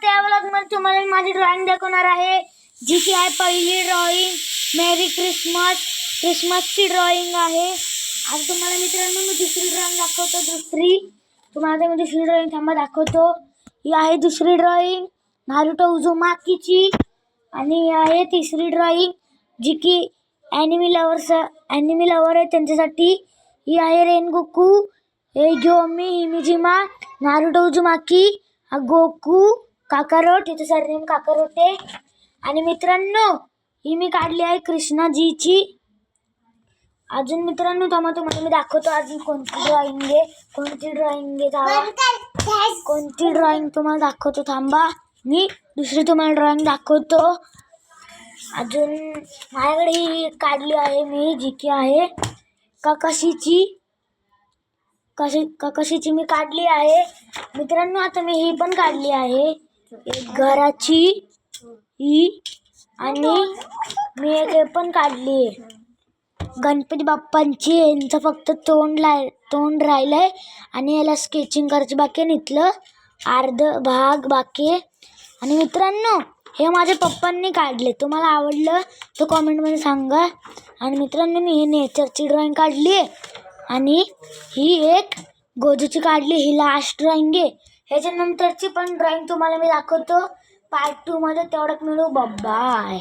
तर या व्लॉगमध्ये तुम्हाला मी माझी ड्रॉइंग दाखवणार आहे, जी की आहे पहिली ड्रॉइंग. मेरी क्रिसमसची ड्रॉइंग आहे. आज तुम्हाला मित्रांनो मी दुसरी ड्रॉइंग दाखवतो. तुम्हाला मी दुसरी ड्रॉइंग थांबा दाखवतो. ही आहे दुसरी ड्रॉइंग नारुतो उझुमाकीची. आणि ही आहे तिसरी ड्रॉइंग, जी की ॲनिमी लवर आहे त्यांच्यासाठी. ही आहे रेनगोकू, योमी हिमिजिमा, नारुतो उझुमाकी, गोकू, काकारोट, इथे सरनेम काकारोटे. आणि मित्रांनो ही मी काढली आहे कृष्णाजीची. अजून मित्रांनो तुम्हाला मी दाखवतो अजून कोणती ड्रॉइंग आहे. कोणती ड्रॉइंग तुम्हाला दाखवतो थांबा. मी दुसरी तुम्हाला ड्रॉइंग दाखवतो. अजून माझ्याकडे ही काढली आहे मी, जी की आहे काकाशीची मी काढली आहे. मित्रांनो आता मी ही पण काढली आहे, एक घराची ही. आणि मी एक हे पण काढली आहे गणपती बाप्पांची. यांचं फक्त तोंड राहिलंय आणि याला स्केचिंग करायची बाकी आहे, इथलं अर्ध भाग बाकी आहे. आणि मित्रांनो हे माझ्या पप्पांनी काढले. तुम्हाला आवडलं तर कॉमेंटमध्ये सांगा. आणि मित्रांनो मी ही नेचरची ड्रॉइंग काढली आहे आणि ही एक गोजूची काढली. ही लास्ट ड्रॉइंग आहे. ह्याच्यानंतरची पण ड्रॉइंग तुम्हाला मी दाखवतो पार्ट 2 मध्ये. तेवढ्यात मिळू. बाय.